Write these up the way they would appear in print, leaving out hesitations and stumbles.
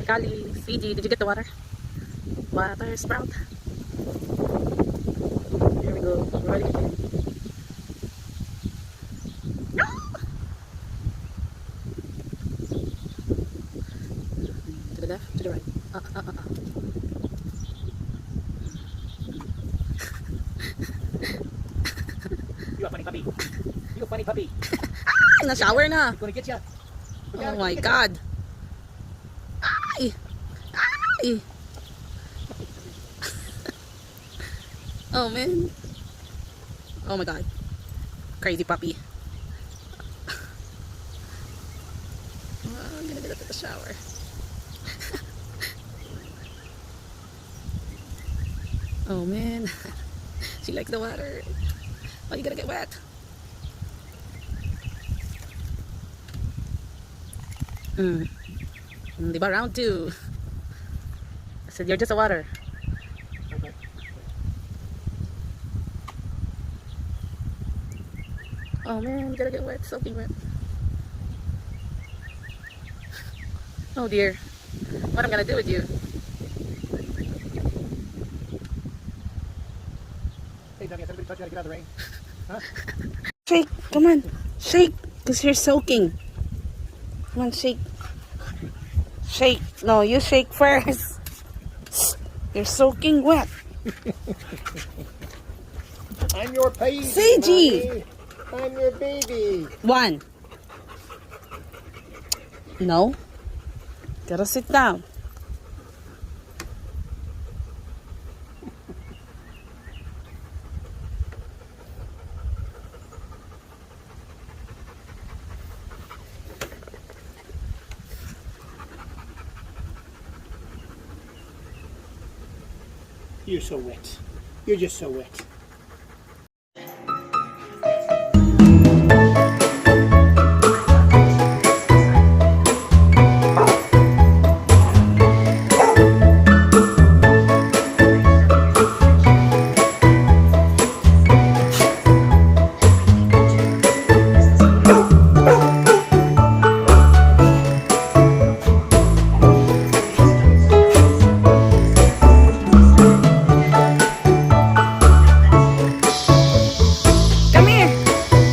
Kali, Fiji, did you get the water? Water sprout. Here we go. We're ready to get to the left, to the right. You a funny puppy. You a funny puppy. Na-shower na. I'm gonna get ya. Oh my God. Ay! Ay! Oh man. Oh my God. Crazy puppy. I'm gonna get up to the shower. Oh man. She likes the water. Oh, you gotta get wet. Diba, round 2. I said you're just a water. Okay. Oh man, you gotta get wet, soaking wet. Oh dear. What I'm gonna do with you? Hey, Dummy, has anybody taught you how to get out of the rain? Huh? Shake, come on. Shake, because you're soaking. Come on, shake. Shake. No, you shake first. You're soaking wet. I'm your baby. Seiji! Mommy. I'm your baby. 1. No. Gotta sit down. You're so wet. You're just so wet. Come here.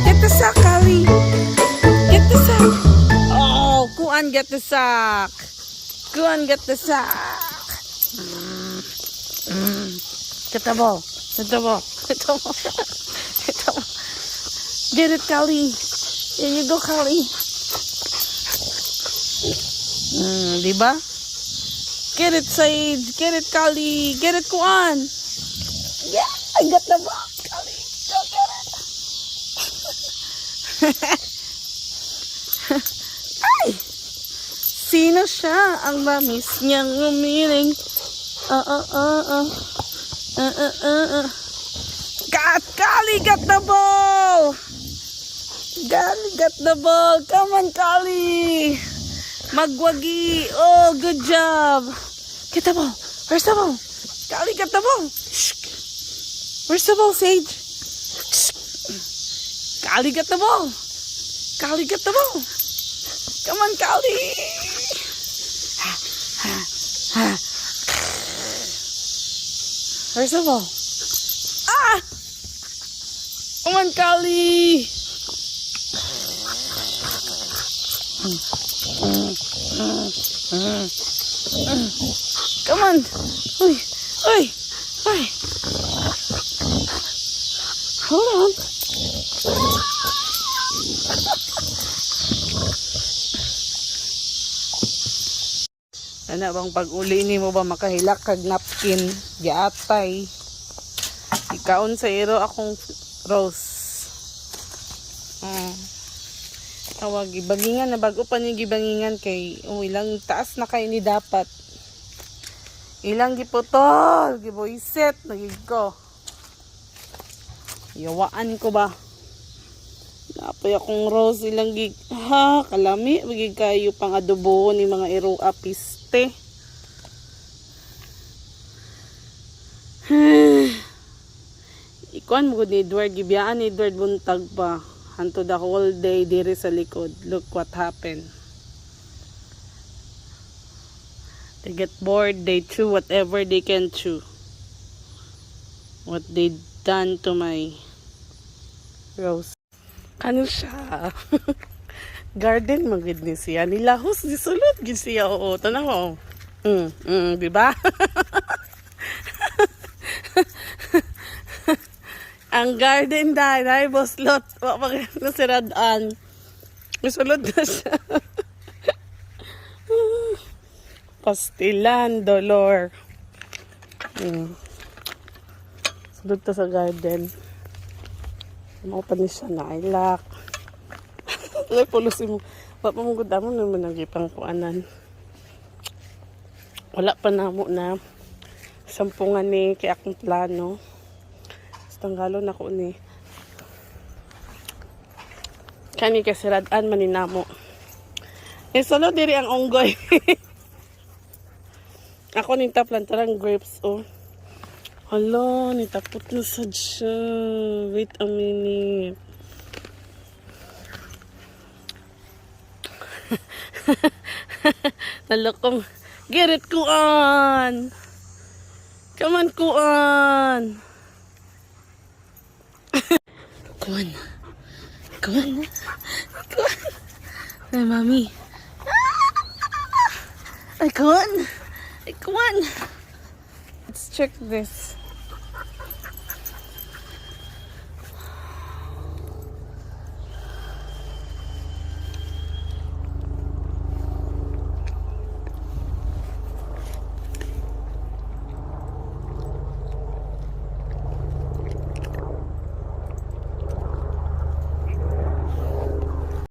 Get the sack, Kali. Get the sack. Oh, Kuan, get the sack. Kuan, get the sack. Get the ball. Get the ball. Get the ball. Get the ball. Get it, Kali. Here you go, Kali. Diba? Get it, Sage. Get it, Kali. Get it, Kuan. Yeah, I got the ball, Kali. Go get it. Ay! Sino siya? Ang lamis niyang umiling. Kali, got the ball! Kali, got the ball. Come on, Kali. Magwagi. Oh, good job. Get the ball. Where's the ball? Kali, get the ball. Shh. Where's the ball, Sage? Shh. Kali, get the ball. Kali, get the ball. Come on, Kali. Where's the ball? Ah! Come on, Kali. Come on. Uy, uy, uy. Hold on. Ano bang pag-uli ni mo ba makahilak kag napkin giatay? Ikaon sa iro akong rose. Tawag gibangingan na bago pa ni gibangingan kay ilang taas na kay ni dapat. Ilang giputol, giboyset nagig ko. Yawaan ko ba? Napay akong rose ilang gig. Ha, kalami magig kayo pang adobo ni mga iro apiste. Ikuan mo ni Edward gibiyaan ni Edward buntag pa. Hanto the whole day diri sa likod. Look what happened. They get bored, they chew whatever they can chew. What they done to my rose. Ano siya? Garden magid ni siya. Nilahos di sulod gid siya. Oo, tanaw mo. Di ba? Ang garden dahil boslot. Wa pa nasiradan. Sulod na siya. Pastilan, dolor. Sulod to sa garden. Mga pa ni siya na ilak. Lay pulusin mo. Wala pa mong gudamon naman nagipang kuanan. Wala pa na mo na sampungan ni kay akong plano. Tanggalon ako ni. Kani kasiradan maninamo. Solo diri ang unggoy. Ako ni taplan tarang grapes oh. Hala, nitapot na sad siya. Wait a minute. Nalokong. Get it, kuan. Come on, kuan. Kuan. Kuan. Kuan. Ay, mami. Ay, kuan. Ay, kuan. Let's check this.